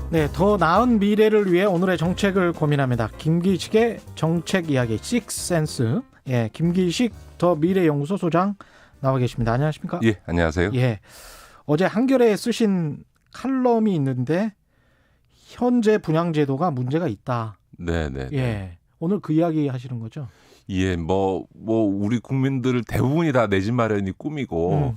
네, 더 나은 미래를 위해 오늘의 정책을 고민합니다. 김기식의 정책 이야기 식센스. 예, 김기식 더 미래연구소 소장 나와 계십니다. 안녕하십니까? 예, 안녕하세요. 예, 어제 한겨레에 쓰신 칼럼이 있는데 현재 분양제도가 문제가 있다. 네. 예, 오늘 그 이야기 하시는 거죠? 예, 우리 국민들 대부분이 다 내 집 마련이 꿈이고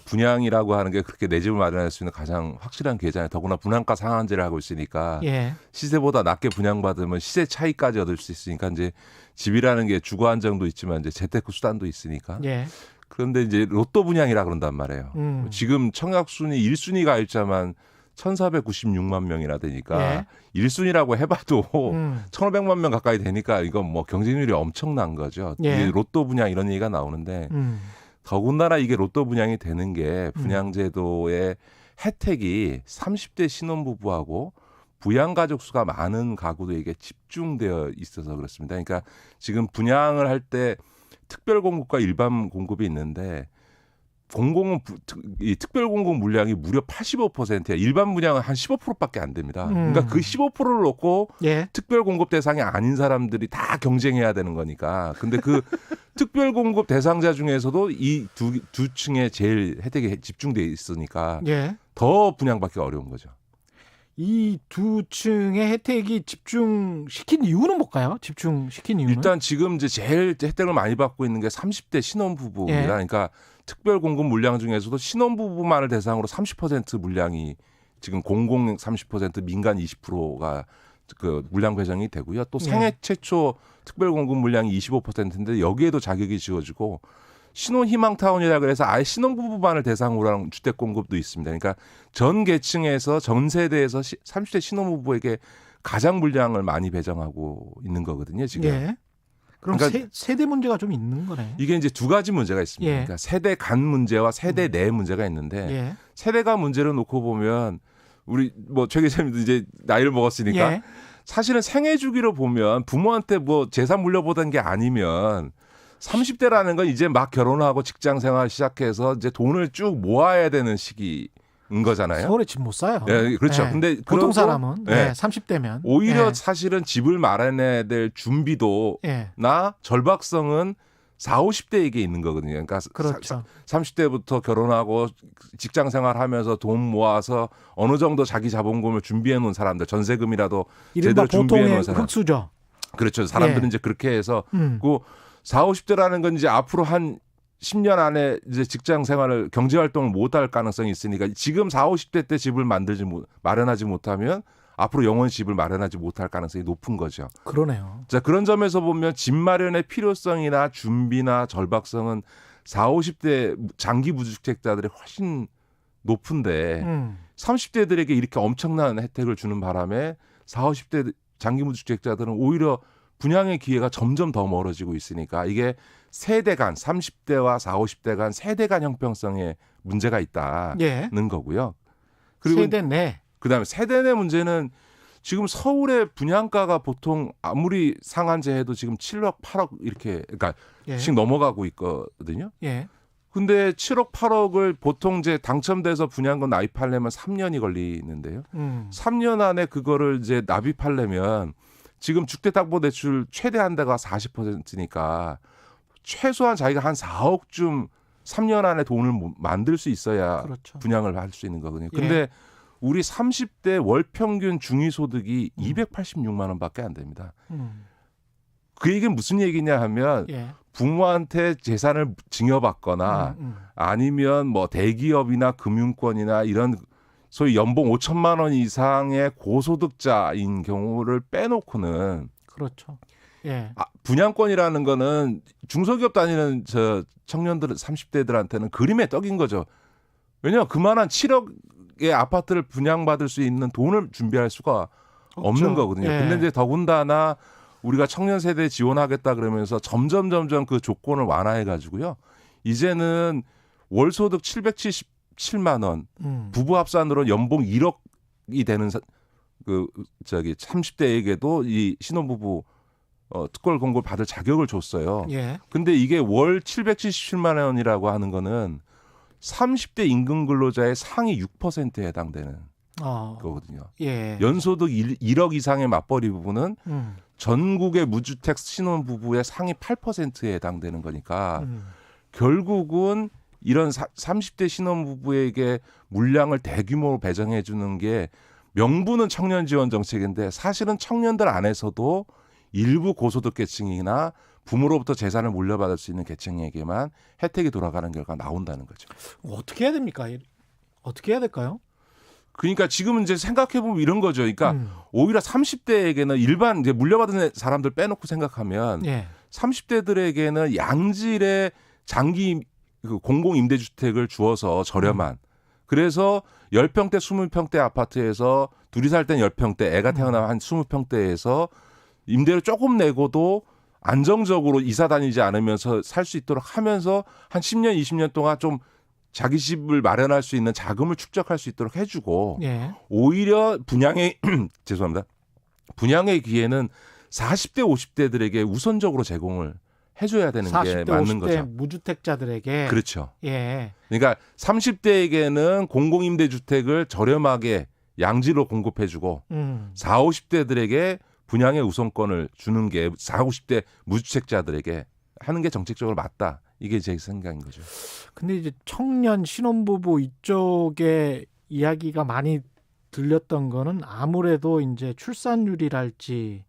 분양이라고 하는 게 그렇게 내 집을 마련할 수 있는 가장 확실한 기회잖아요. 더구나 분양가 상한제를 하고 있으니까 예, 시세보다 낮게 분양받으면 시세 차익까지 얻을 수 있으니까 이제 집이라는 게 주거 안정도 있지만 이제 재테크 수단도 있으니까. 예, 그런데 이제 로또 분양이라 그런단 말이에요. 지금 청약순위 1순위 가입자만 1,496만 명이나 되니까 예. 1순위라고 해봐도 1,500만 명 가까이 되니까 이건 뭐 경쟁률이 엄청난 거죠. 예. 이게 로또 분양 이런 얘기가 나오는데 더군다나 이게 로또 분양이 되는 게 분양제도의 혜택이 30대 신혼부부하고 부양가족 수가 많은 가구들에게 집중되어 있어서 그렇습니다. 그러니까 지금 분양을 할 때 특별 공급과 일반 공급이 있는데 공공은 이 특별 공급 물량이 무려 85%야. 일반 분양은 한 15%밖에 안 됩니다. 그러니까 그 15%를 놓고 예. 특별 공급 대상이 아닌 사람들이 다 경쟁해야 되는 거니까. 근데 그 특별 공급 대상자 중에서도 이 두 층에 제일 혜택이 집중돼 있으니까 예. 더 분양받기 어려운 거죠. 이 두 층의 혜택이 집중시킨 이유는 뭘까요? 집중시킨 이유는? 일단 지금 이제 제일 혜택을 많이 받고 있는 게 30대 신혼부부입니다. 예. 그러니까 특별 공급 물량 중에서도 신혼부부만을 대상으로 30% 물량이 지금 공공 30% 민간 20%가 그 물량 배정이 되고요. 또 생애 최초 특별 공급 물량이 25%인데 여기에도 자격이 지어지고 신혼희망타운이라 그래서 아예 신혼부부만을 대상으로 하는 주택 공급도 있습니다. 그러니까 전 계층에서 전 세대에서 30대 신혼부부에게 가장 물량을 많이 배정하고 있는 거거든요. 지금. 예. 그럼 그러니까 세대 문제가 좀 있는 거네. 이게 이제 두 가지 문제가 있습니다. 예. 그러니까 세대 간 문제와 세대 내 문제가 있는데 예. 세대 간 문제를 놓고 보면 우리 최 기자님도 이제 나이를 먹었으니까 예. 사실은 생애 주기로 보면 부모한테 재산 물려보던 게 아니면 30대라는 건 이제 막 결혼하고 직장 생활 시작해서 이제 돈을 쭉 모아야 되는 시기인 거잖아요. 서울에 집 못 사요. 네, 그렇죠. 예. 근데 보통 그러고, 사람은 예. 30대면 오히려 예. 사실은 집을 마련해야 될 준비도나 예. 절박성은 40, 50대에게 있는 거거든요. 그러니까 그렇죠. 30대부터 결혼하고 직장 생활하면서 돈 모아서 어느 정도 자기 자본금을 준비해 놓은 사람들, 전세금이라도 이른바 제대로 준비해 보통의 놓은 사람. 흑수저. 그렇죠. 사람들은 예. 이제 그렇게 해서 그 40, 50대라는 건 이제 앞으로 한 10년 안에 이제 직장 생활을 경제 활동을 못 할 가능성이 있으니까 지금 40, 50대 때 집을 마련하지 못하면 앞으로 영원히 집을 마련하지 못할 가능성이 높은 거죠. 그러네요. 자, 그런 점에서 보면 집 마련의 필요성이나 준비나 절박성은 40, 50대 장기 무주택자들이 훨씬 높은데 30대들에게 이렇게 엄청난 혜택을 주는 바람에 40, 50대 장기 무주택자들은 오히려 분양의 기회가 점점 더 멀어지고 있으니까 이게 세대 간 30대와 40, 50대 간 세대 간 형평성에 문제가 있다는 예. 거고요. 그리고 세대 내. 그다음에 세대 내 문제는 지금 서울의 분양가가 보통 아무리 상한제 해도 지금 7억, 8억 이렇게 그러니까 예. 씩 넘어가고 있거든요. 예. 근데 7억, 8억을 보통 이제 당첨돼서 분양금 납입하려면 3년이 걸리는데요. 3년 안에 그거를 이제 납입하려면 지금 주택담보대출 최대 한대가 40%니까 최소한 자기가 한 4억쯤 3년 안에 돈을 만들 수 있어야 그렇죠. 분양을 할 수 있는 거거든요. 근데 예. 우리 30대 월 평균 중위소득이 286만 원밖에 안 됩니다. 그 얘기는 무슨 얘기냐 하면 예. 부모한테 재산을 증여받거나 아니면 대기업이나 금융권이나 이런 소위 연봉 5천만 원 이상의 고소득자인 경우를 빼놓고는 그렇죠. 예. 분양권이라는 거는 중소기업 다니는 청년들 30대들한테는 그림의 떡인 거죠. 왜냐하면 그만한 7억의 아파트를 분양받을 수 있는 돈을 준비할 수가 없는 거거든요. 예. 근데 이제 더군다나 우리가 청년 세대에 지원하겠다 그러면서 점점 그 조건을 완화해 가지고요. 이제는 월 소득 777만 원, 부부 합산으로 연봉 1억이 되는 30대에게도 이 신혼부부 특별 공고를 받을 자격을 줬어요. 예. 근데 이게 월 777만 원이라고 하는 거는 30대 임금 근로자의 상위 6%에 해당되는 거거든요. 예. 연소득 1억 이상의 맞벌이 부부는 전국의 무주택 신혼부부의 상위 8%에 해당되는 거니까 결국은 이런 30대 신혼부부에게 물량을 대규모로 배정해 주는 게 명분은 청년 지원 정책인데 사실은 청년들 안에서도 일부 고소득 계층이나 부모로부터 재산을 물려받을 수 있는 계층에게만 혜택이 돌아가는 결과가 나온다는 거죠. 어떻게 해야 됩니까? 어떻게 해야 될까요? 그러니까 지금은 이제 생각해 보면 이런 거죠. 그러니까 오히려 30대에게는 일반 이제 물려받은 사람들 빼놓고 생각하면 예. 30대들에게는 양질의 장기 공공 임대주택을 주어서 저렴한 그래서 10평대 20평대 아파트에서 둘이 살 땐 10평대 애가 태어나면 한 20평대에서 임대료 조금 내고도 안정적으로 이사 다니지 않으면서 살 수 있도록 하면서 한 10년 20년 동안 좀 자기 집을 마련할 수 있는 자금을 축적할 수 있도록 해주고 예. 오히려 분양의 죄송합니다. 분양의 기회는 40대 50대들에게 우선적으로 제공을 해줘야 되는 40대, 게 맞는 50대 거죠. 무주택자들에게. 그렇죠. 예. 그러니까 30대에게는 공공임대주택을 저렴하게 양지로 공급해주고 40, 50대들에게 분양의 우선권을 주는 게 40, 50대 무주택자들에게 하는 게 정책적으로 맞다. 이게 제 생각인 거죠. 근데 이제 청년 신혼부부 이쪽에 이야기가 많이 들렸던 거는 아무래도 이제 출산율이랄지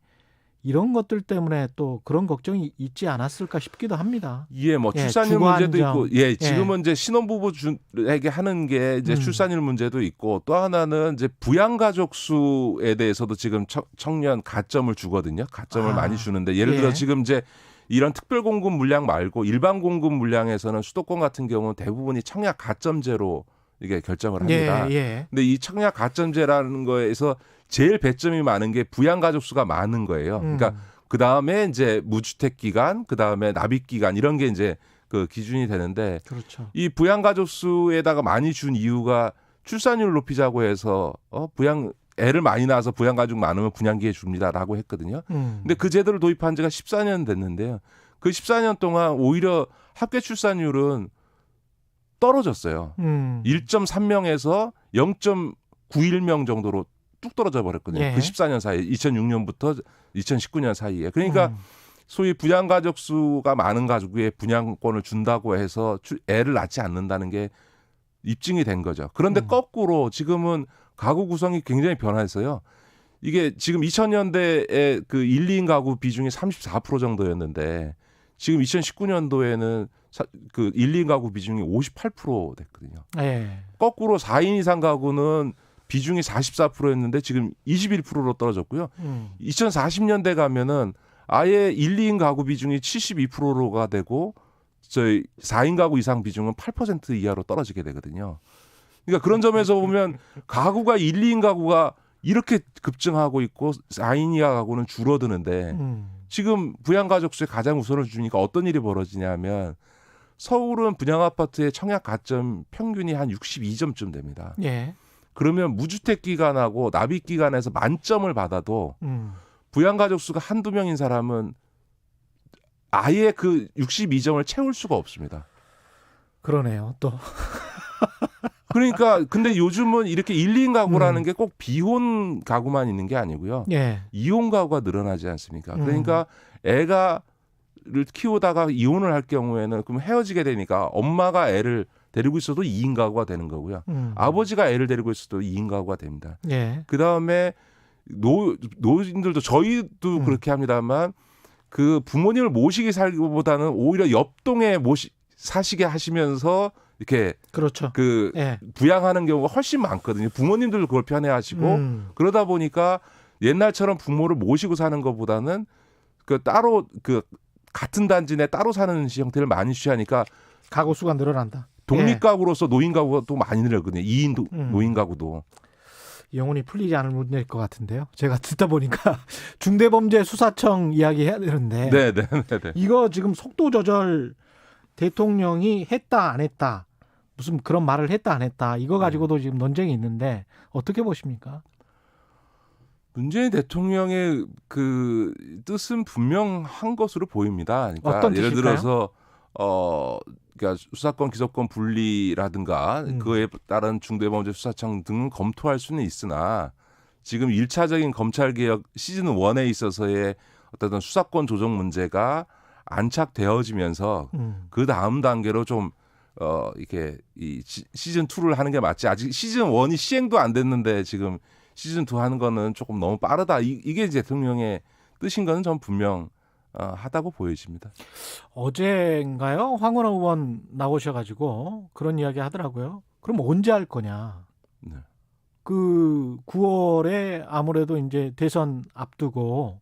이런 것들 때문에 또 그런 걱정이 있지 않았을까 싶기도 합니다. 예, 뭐 예, 출산율 주거 문제도 안정. 있고, 예, 지금은 이제 신혼부부에게 하는 게 이제 출산율 문제도 있고, 또 하나는 이제 부양가족 수에 대해서도 지금 청년 가점을 주거든요. 가점을 많이 주는데, 예를 들어 예. 지금 이제 이런 특별 공급 물량 말고 일반 공급 물량에서는 수도권 같은 경우는 대부분이 청약 가점제로 이게 결정을 합니다. 예, 예. 근데 이 청약 가점제라는 거에서 제일 배점이 많은 게 부양가족 수가 많은 거예요. 그러니까 그 다음에 이제 무주택 기간, 그 다음에 납입 기간 이런 게 이제 그 기준이 되는데 그렇죠. 이 부양가족 수에다가 많이 준 이유가 출산율 높이자고 해서 애를 많이 낳아서 부양가족 많으면 분양기회 줍니다라고 했거든요. 근데 그 제도를 도입한 지가 14년 됐는데요. 그 14년 동안 오히려 합계 출산율은 떨어졌어요. 1.3명에서 0.91명 정도로 뚝 떨어져 버렸거든요. 예. 그 14년 사이에 2006년부터 2019년 사이에. 그러니까 소위 부양가족 수가 많은 가족에 분양권을 준다고 해서 애를 낳지 않는다는 게 입증이 된 거죠. 그런데 거꾸로 지금은 가구 구성이 굉장히 변화했어요. 이게 지금 2000년대에 그 1, 2인 가구 비중이 34% 정도였는데 지금 2019년도에는 그 1, 2인 가구 비중이 58% 됐거든요. 예. 거꾸로 4인 이상 가구는 비중이 44%였는데 지금 21%로 떨어졌고요. 2040년대 가면은 아예 1, 2인 가구 비중이 72%가 되고 저희 4인 가구 이상 비중은 8% 이하로 떨어지게 되거든요. 그러니까 그런 점에서 보면 가구가 1, 2인 가구가 이렇게 급증하고 있고 4인 이하 가구는 줄어드는데 지금 부양가족 수에 가장 우선을 주니까 어떤 일이 벌어지냐면 서울은 분양아파트의 청약 가점 평균이 한 62점쯤 됩니다. 예. 그러면 무주택 기간하고 납입 기간에서 만점을 받아도 부양가족 수가 한두 명인 사람은 아예 그 62점을 채울 수가 없습니다. 그러네요. 또. 그러니까 근데 요즘은 이렇게 1, 2인 가구라는 게 꼭 비혼 가구만 있는 게 아니고요. 예. 이혼 가구가 늘어나지 않습니까? 그러니까 애가를 키우다가 이혼을 할 경우에는 그럼 헤어지게 되니까 엄마가 애를 데리고 있어도 2인 가구가 되는 거고요. 아버지가 애를 데리고 있어도 2인 가구가 됩니다. 예. 그다음에 노인들도 저희도 그렇게 합니다만 그 부모님을 모시게 살기보다는 오히려 옆동에 사시게 하시면서 이렇게 그렇죠. 그 예. 부양하는 경우가 훨씬 많거든요. 부모님들도 그걸 편해하시고 그러다 보니까 옛날처럼 부모를 모시고 사는 것보다는 그 따로 그 같은 단지 내 따로 사는 형태를 많이 취하니까 가구 수가 늘어난다. 독립가구로서 노인 가구가 또 많이 늘었거든요. 2인 노인 가구도. 영혼이 풀리지 않을 문제일 것 같은데요. 제가 듣다 보니까 중대범죄수사청 이야기 해야 되는데 네. 이거 지금 속도 조절 대통령이 했다 안 했다 무슨 그런 말을 했다 안 했다 이거 가지고도 지금 논쟁이 있는데 어떻게 보십니까? 문재인 대통령의 그 뜻은 분명한 것으로 보입니다. 그러니까 어떤 예를 뜻일까요? 들어서 그러니까 수사권 기소권 분리라든가 그에 따른 중대범죄 수사청 등은 검토할 수는 있으나 지금 1차적인 검찰개혁 시즌 1에 있어서의 어떤 수사권 조정 문제가 안착되어지면서 그 다음 단계로 좀 이렇게 이 시즌 2를 하는 게 맞지. 아직 시즌 1이 시행도 안 됐는데 지금 시즌 2 하는 거는 조금 너무 빠르다. 이게 이제 대통령의 뜻인 거는 전 분명 하다고 보여집니다. 어제인가요? 황운하 의원 나오셔가지고 그런 이야기 하더라고요. 그럼 언제 할 거냐? 네. 그 9월에 아무래도 이제 대선 앞두고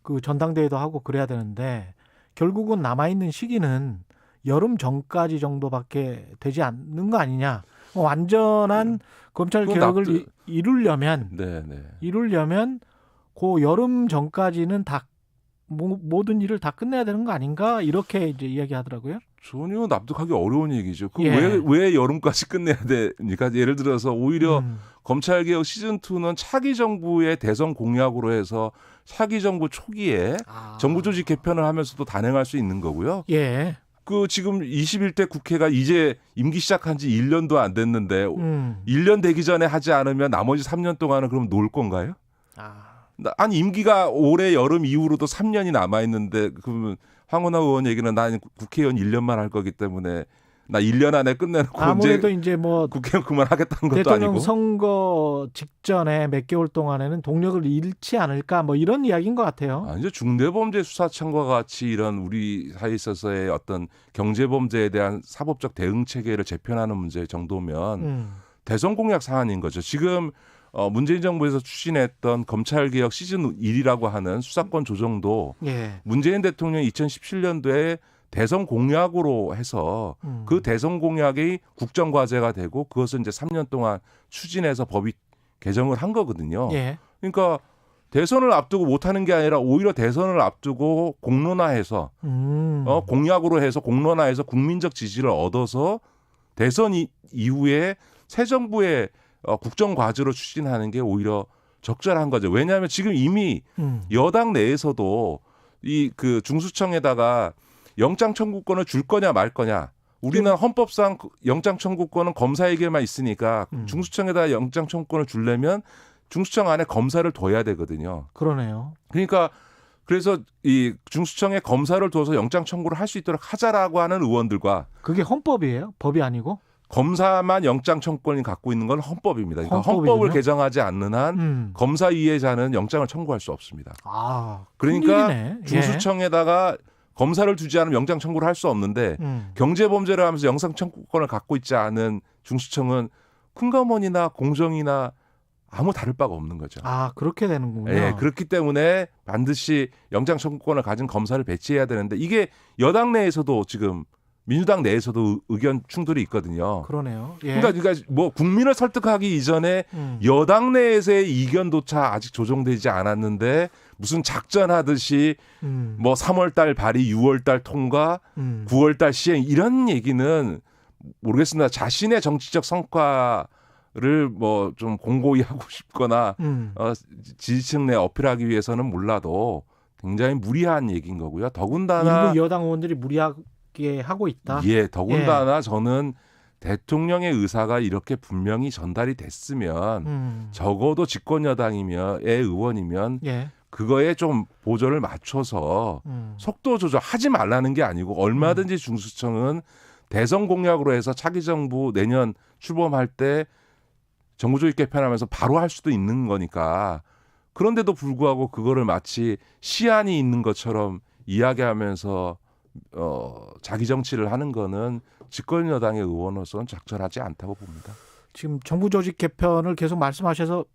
그 전당대회도 하고 그래야 되는데 결국은 남아있는 시기는 여름 전까지 정도밖에 되지 않는 거 아니냐? 완전한 검찰 개혁을 이루려면 그 여름 전까지는 다 모든 일을 다 끝내야 되는 거 아닌가? 이렇게 이제 이야기하더라고요. 전혀 납득하기 어려운 얘기죠. 왜 여름까지 끝내야 됩니까? 예를 들어서 오히려 검찰개혁 시즌2는 차기 정부의 대선 공약으로 해서 차기 정부 초기에 정부 조직 개편을 하면서도 단행할 수 있는 거고요. 예. 그 지금 21대 국회가 이제 임기 시작한 지 1년도 안 됐는데 1년 되기 전에 하지 않으면 나머지 3년 동안은 그럼 놀 건가요? 아니 임기가 올해 여름 이후로도 3년이 남아 있는데 그러면 황운하 의원 얘기는 난 국회의원 1년만 할 거기 때문에 나 1년 안에 끝내놓고 아무래도 이제 뭐 국회의원 그만하겠다는 것도 대통령 아니고 선거 직전에 몇 개월 동안에는 동력을 잃지 않을까 뭐 이런 이야기인 것 같아요. 이제 중대범죄 수사청과 같이 이런 우리 사회에 있어서의 어떤 경제범죄에 대한 사법적 대응 체계를 재편하는 문제 정도면 대선 공약 사안인 거죠. 지금 문재인 정부에서 추진했던 검찰개혁 시즌 1이라고 하는 수사권 조정도 문재인 대통령이 2017년도에 대선 공약으로 해서 그 대선 공약이 국정과제가 되고 그것을 이제 3년 동안 추진해서 법이 개정을 한 거거든요. 그러니까 대선을 앞두고 못하는 게 아니라 오히려 대선을 앞두고 공론화해서 공약으로 해서 공론화해서 국민적 지지를 얻어서 대선 이후에 새 정부의 국정과제로 추진하는 게 오히려 적절한 거죠. 왜냐하면 지금 이미 여당 내에서도 이 그 중수청에다가 영장 청구권을 줄 거냐 말 거냐. 우리는 헌법상 영장 청구권은 검사에게만 있으니까 중수청에다 영장 청구권을 주려면 중수청 안에 검사를 둬야 되거든요. 그러네요. 그러니까 그래서 이 중수청에 검사를 둬서 영장 청구를 할 수 있도록 하자라고 하는 의원들과 그게 헌법이에요? 법이 아니고? 검사만 영장 청구권을 갖고 있는 건 헌법입니다. 그러니까 헌법을 개정하지 않는 한 검사 이해자는 영장을 청구할 수 없습니다. 그러니까 중수청에다가 검사를 두지 않으면 영장 청구를 할 수 없는데 경제범죄를 하면서 영장 청구권을 갖고 있지 않은 중수청은 큰검언이나 공정이나 아무 다를 바가 없는 거죠. 그렇게 되는군요. 네, 그렇기 때문에 반드시 영장 청구권을 가진 검사를 배치해야 되는데 이게 여당 내에서도 지금 민주당 내에서도 의견 충돌이 있거든요. 그러네요. 그러니까 뭐 국민을 설득하기 이전에 여당 내에서의 이견조차 아직 조정되지 않았는데 무슨 작전하듯이 뭐 3월달 발의, 6월달 통과, 9월달 시행 이런 얘기는 모르겠습니다. 자신의 정치적 성과를 뭐 좀 공고히 하고 싶거나 지지층 내 어필하기 위해서는 몰라도 굉장히 무리한 얘기인 거고요. 더군다나 일부 여당 의원들이 무리하게 하고 있다. 더군다나 저는 대통령의 의사가 이렇게 분명히 전달이 됐으면 적어도 집권 여당이며 의원이면 그거에 좀 보조를 맞춰서 속도 조절하지 말라는 게 아니고 얼마든지 중수청은 대선 공약으로 해서 차기 정부 내년 출범할 때 정부조직 개편하면서 바로 할 수도 있는 거니까 그런데도 불구하고 그거를 마치 시한이 있는 것처럼 이야기하면서 자기 정치를 하는 거는 집권 여당의 의원으로서는 적절하지 않다고 봅니다. 지금 정부 조직 개편을 계속 말씀하셔서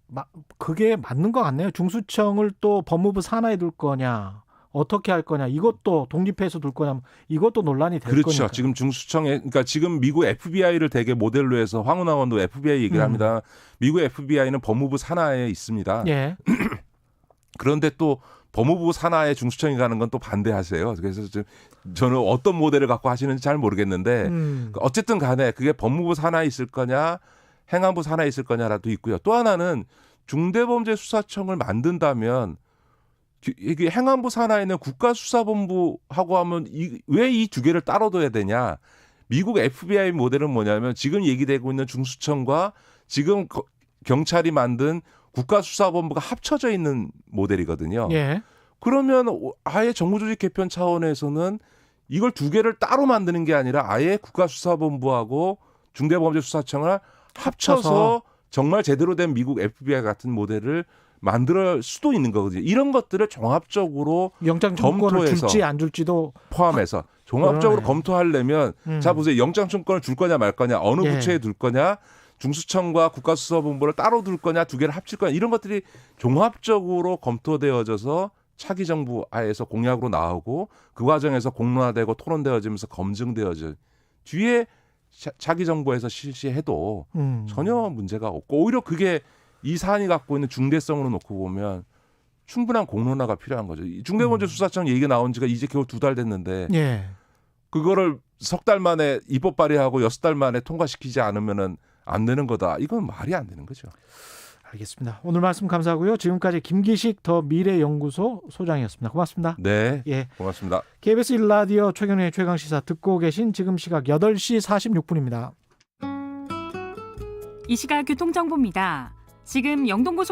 그게 맞는 것 같네요. 중수청을 또 법무부 산하에 둘 거냐, 어떻게 할 거냐, 이것도 독립해서 둘 거냐, 이것도 논란이 될 거니까. 그렇죠. 지금 중수청에, 그러니까 지금 미국 FBI를 되게 모델로 해서 황운하 의원도 FBI 얘기를 합니다. 미국 FBI는 법무부 산하에 있습니다. 그런데 또 법무부 산하에 중수청이 가는 건 또 반대하세요. 그래서 저는 어떤 모델을 갖고 하시는지 잘 모르겠는데 어쨌든 간에 그게 법무부 산하에 있을 거냐 행안부 산하에 있을 거냐라도 있고요. 또 하나는 중대범죄수사청을 만든다면 이게 행안부 산하에는 국가수사본부하고 하면 왜 이 두 개를 따로 둬야 되냐. 미국 FBI 모델은 뭐냐면 지금 얘기되고 있는 중수청과 지금 경찰이 만든 국가수사본부가 합쳐져 있는 모델이거든요. 예. 그러면 아예 정부조직 개편 차원에서는 이걸 두 개를 따로 만드는 게 아니라 아예 국가수사본부하고 중대범죄수사청을 합쳐서 정말 제대로 된 미국 FBI 같은 모델을 만들 수도 있는 거거든요. 이런 것들을 종합적으로 영장 청구권을 검토해서 줄지 안 줄지도 포함해서 종합적으로 그러네. 검토하려면 자 보세요. 영장 청구권을 줄 거냐 말 거냐 어느 예. 부처에 둘 거냐 중수청과 국가수사본부를 따로 둘 거냐 두 개를 합칠 거냐 이런 것들이 종합적으로 검토되어져서 차기 정부 하에서 공약으로 나오고 그 과정에서 공론화되고 토론되어지면서 검증되어져 뒤에 차기 정부에서 실시해도 전혀 문제가 없고 오히려 그게 이 사안이 갖고 있는 중대성으로 놓고 보면 충분한 공론화가 필요한 거죠. 중대범죄수사청 얘기가 나온 지가 이제 겨우 2달 됐는데 예. 그거를 석 달 만에 입법 발의하고 6달 만에 통과시키지 않으면은 안 되는 거다. 이건 말이 안 되는 거죠. 알겠습니다. 오늘 말씀 감사하고요. 지금까지 김기식 더 미래연구소 소장이었습니다. 고맙습니다. 네. 예. 고맙습니다. KBS 1라디오 최경영의 최강시사 듣고 계신 지금 시각 8시 46분입니다. 이 시각 교통정보입니다. 지금 영동고속도로